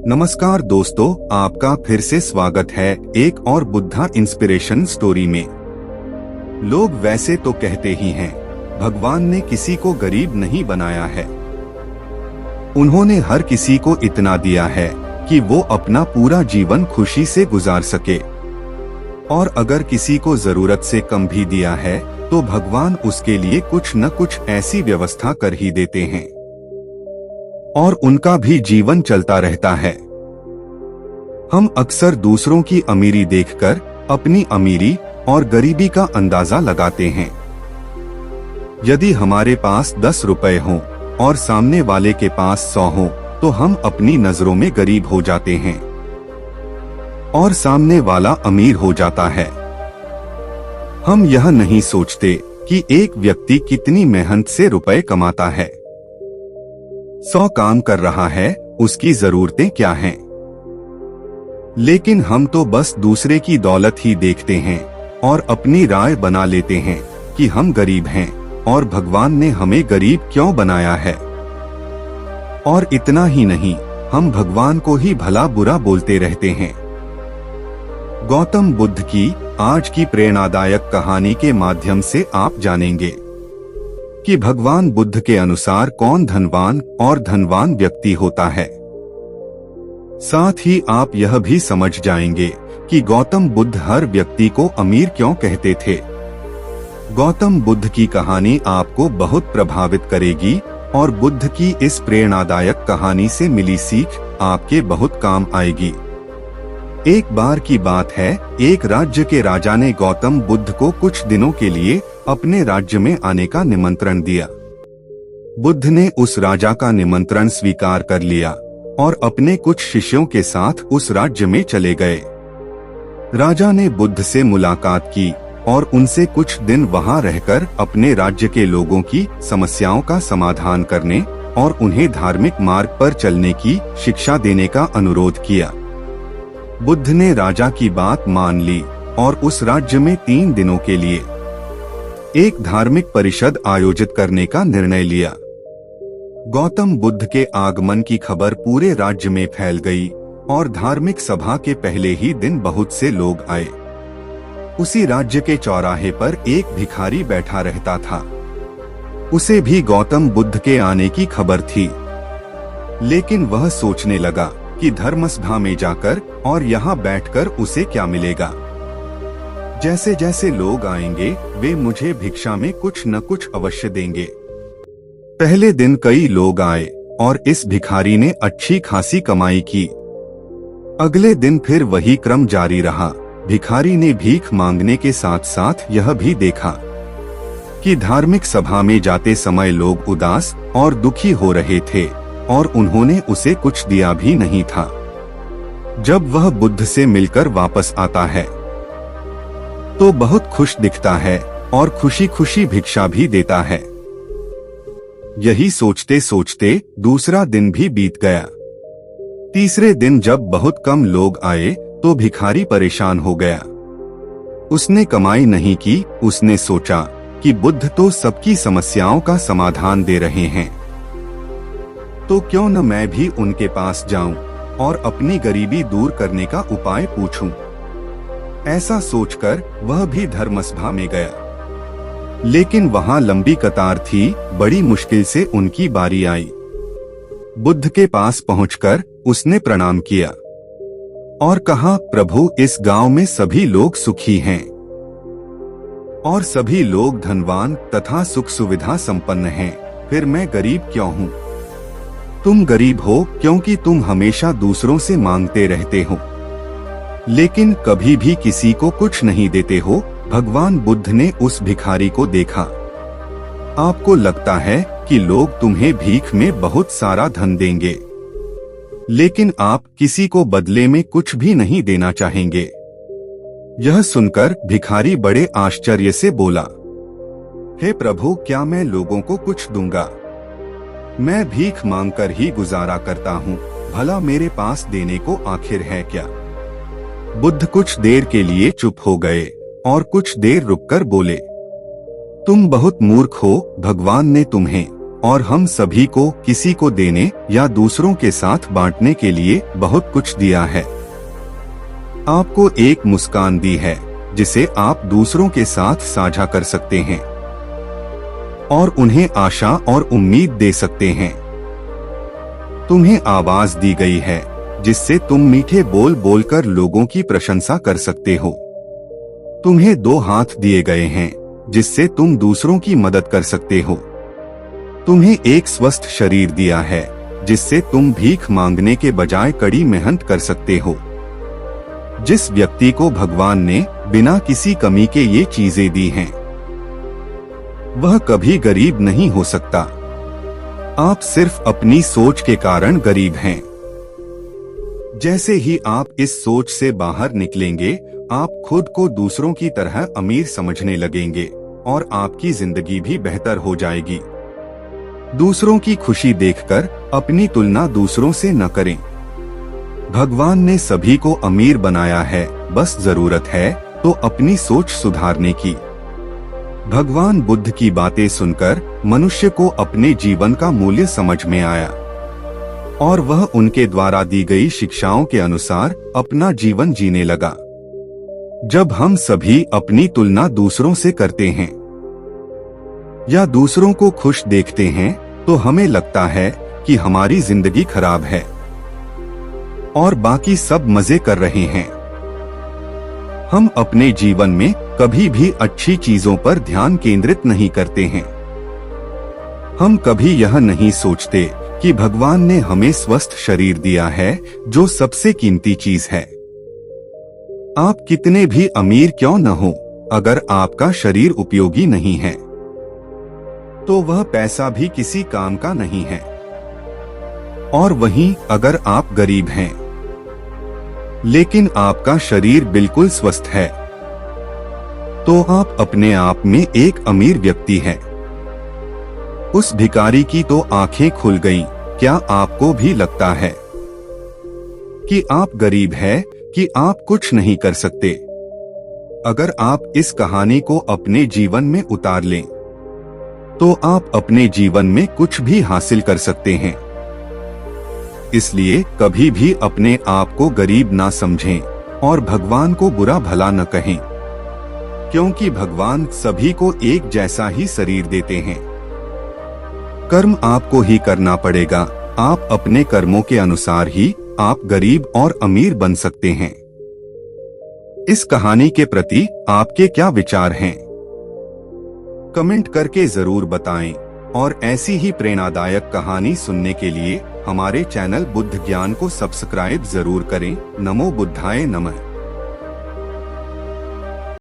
नमस्कार दोस्तों, आपका फिर से स्वागत है एक और बुद्धा इंस्पिरेशन स्टोरी में। लोग वैसे तो कहते ही हैं, भगवान ने किसी को गरीब नहीं बनाया है। उन्होंने हर किसी को इतना दिया है कि वो अपना पूरा जीवन खुशी से गुजार सके, और अगर किसी को जरूरत से कम भी दिया है तो भगवान उसके लिए कुछ न कुछ ऐसी व्यवस्था कर ही देते हैं और उनका भी जीवन चलता रहता है। हम अक्सर दूसरों की अमीरी देखकर अपनी अमीरी और गरीबी का अंदाजा लगाते हैं। यदि हमारे पास 10 रुपए हों और सामने वाले के पास 100 हों, तो हम अपनी नजरों में गरीब हो जाते हैं और सामने वाला अमीर हो जाता है। हम यह नहीं सोचते कि एक व्यक्ति कितनी मेहनत से रुपए कमाता है, 100 काम कर रहा है, उसकी जरूरतें क्या हैं। लेकिन हम तो बस दूसरे की दौलत ही देखते हैं और अपनी राय बना लेते हैं कि हम गरीब हैं और भगवान ने हमें गरीब क्यों बनाया है। और इतना ही नहीं, हम भगवान को ही भला बुरा बोलते रहते हैं। गौतम बुद्ध की आज की प्रेरणादायक कहानी के माध्यम से आप जानेंगे कि भगवान बुद्ध के अनुसार कौन धनवान और धनवान व्यक्ति होता है। साथ ही आप यह भी समझ जाएंगे कि गौतम बुद्ध हर व्यक्ति को अमीर क्यों कहते थे। गौतम बुद्ध की कहानी आपको बहुत प्रभावित करेगी और बुद्ध की इस प्रेरणादायक कहानी से मिली सीख आपके बहुत काम आएगी। एक बार की बात है, एक राज्य के राजा ने गौतम बुद्ध को कुछ दिनों के लिए अपने राज्य में आने का निमंत्रण दिया। बुद्ध ने उस राजा का निमंत्रण स्वीकार कर लिया और अपने कुछ शिष्यों के साथ उस राज्य में चले गए। राजा ने बुद्ध से मुलाकात की और उनसे कुछ दिन वहां रहकर अपने राज्य के लोगों की समस्याओं का समाधान करने और उन्हें धार्मिक मार्ग पर चलने की शिक्षा देने का अनुरोध किया। बुद्ध ने राजा की बात मान ली और उस राज्य में 3 दिनों के लिए एक धार्मिक परिषद आयोजित करने का निर्णय लिया। गौतम बुद्ध के आगमन की खबर पूरे राज्य में फैल गई और धार्मिक सभा के पहले ही दिन बहुत से लोग आए। उसी राज्य के चौराहे पर एक भिखारी बैठा रहता था। उसे भी गौतम बुद्ध के आने की खबर थी, लेकिन वह सोचने लगा कि धर्मसभा में जाकर और यहाँ बैठकर उसे क्या मिलेगा। जैसे जैसे लोग आएंगे वे मुझे भिक्षा में कुछ न कुछ अवश्य देंगे। पहले दिन कई लोग आए और इस भिखारी ने अच्छी खासी कमाई की। अगले दिन फिर वही क्रम जारी रहा। भिखारी ने भीख मांगने के साथ साथ यह भी देखा कि धार्मिक सभा में जाते समय लोग उदास और दुखी हो रहे थे और उन्होंने उसे कुछ दिया भी नहीं था। जब वह बुद्ध से मिलकर वापस आता है तो बहुत खुश दिखता है और खुशी खुशी भिक्षा भी देता है। यही सोचते सोचते दूसरा दिन भी बीत गया। तीसरे दिन जब बहुत कम लोग आए तो भिखारी परेशान हो गया। उसने कमाई नहीं की। उसने सोचा कि बुद्ध तो सबकी समस्याओं का समाधान दे रहे हैं, तो क्यों न मैं भी उनके पास जाऊं और अपनी गरीबी दूर करने का उपाय पूछूं। ऐसा सोचकर वह भी धर्मसभा में गया, लेकिन वहां लंबी कतार थी। बड़ी मुश्किल से उनकी बारी आई। बुद्ध के पास पहुंचकर उसने प्रणाम किया और कहा, प्रभु, इस गांव में सभी लोग सुखी हैं और सभी लोग धनवान तथा सुख सुविधा संपन्न हैं, फिर मैं गरीब क्यों हूँ। तुम गरीब हो क्योंकि तुम हमेशा दूसरों से मांगते रहते हो, लेकिन कभी भी किसी को कुछ नहीं देते हो। भगवान बुद्ध ने उस भिखारी को देखा। आपको लगता है कि लोग तुम्हें भीख में बहुत सारा धन देंगे, लेकिन आप किसी को बदले में कुछ भी नहीं देना चाहेंगे। यह सुनकर भिखारी बड़े आश्चर्य से बोला, हे प्रभु, क्या मैं लोगों को कुछ दूंगा? मैं भीख मांगकर ही गुजारा करता हूँ, भला मेरे पास देने को आखिर है क्या? बुद्ध कुछ देर के लिए चुप हो गए और कुछ देर रुककर बोले, तुम बहुत मूर्ख हो। भगवान ने तुम्हें और हम सभी को किसी को देने या दूसरों के साथ बांटने के लिए बहुत कुछ दिया है। आपको एक मुस्कान दी है जिसे आप दूसरों के साथ साझा कर सकते हैं और उन्हें आशा और उम्मीद दे सकते हैं। तुम्हें आवाज दी गई है जिससे तुम मीठे बोल बोलकर लोगों की प्रशंसा कर सकते हो। तुम्हें 2 हाथ दिए गए हैं जिससे तुम दूसरों की मदद कर सकते हो। तुम्हें एक स्वस्थ शरीर दिया है जिससे तुम भीख मांगने के बजाय कड़ी मेहनत कर सकते हो। जिस व्यक्ति को भगवान ने बिना किसी कमी के ये चीजें दी हैं, वह कभी गरीब नहीं हो सकता। आप सिर्फ अपनी सोच के कारण गरीब हैं। जैसे ही आप इस सोच से बाहर निकलेंगे, आप खुद को दूसरों की तरह अमीर समझने लगेंगे और आपकी जिंदगी भी बेहतर हो जाएगी। दूसरों की खुशी देखकर अपनी तुलना दूसरों से न करें। भगवान ने सभी को अमीर बनाया है, बस जरूरत है तो अपनी सोच सुधारने की। भगवान बुद्ध की बातें सुनकर मनुष्य को अपने जीवन का मूल्य समझ में आया और वह उनके द्वारा दी गई शिक्षाओं के अनुसार अपना जीवन जीने लगा। जब हम सभी अपनी तुलना दूसरों से करते हैं या दूसरों को खुश देखते हैं, तो हमें लगता है कि हमारी जिंदगी खराब है और बाकी सब मजे कर रहे हैं। हम अपने जीवन में कभी भी अच्छी चीजों पर ध्यान केंद्रित नहीं करते हैं। हम कभी यह नहीं सोचते कि भगवान ने हमें स्वस्थ शरीर दिया है, जो सबसे कीमती चीज है। आप कितने भी अमीर क्यों न हो, अगर आपका शरीर उपयोगी नहीं है तो वह पैसा भी किसी काम का नहीं है। और वहीं अगर आप गरीब हैं लेकिन आपका शरीर बिल्कुल स्वस्थ है, तो आप अपने आप में एक अमीर व्यक्ति हैं। उस भिखारी की तो आंखें खुल गईं। क्या आपको भी लगता है कि आप गरीब हैं, कि आप कुछ नहीं कर सकते? अगर आप इस कहानी को अपने जीवन में उतार लें, तो आप अपने जीवन में कुछ भी हासिल कर सकते हैं। इसलिए कभी भी अपने आप को गरीब ना समझें और भगवान को बुरा भला न कहें, क्योंकि भगवान सभी को एक जैसा ही शरीर देते हैं। कर्म आपको ही करना पड़ेगा। आप अपने कर्मों के अनुसार ही आप गरीब और अमीर बन सकते हैं। इस कहानी के प्रति आपके क्या विचार हैं? कमेंट करके जरूर बताएं और ऐसी ही प्रेरणादायक कहानी सुनने के लिए हमारे चैनल बुद्ध ज्ञान को सब्सक्राइब जरूर करें। नमो बुद्धाय नमः।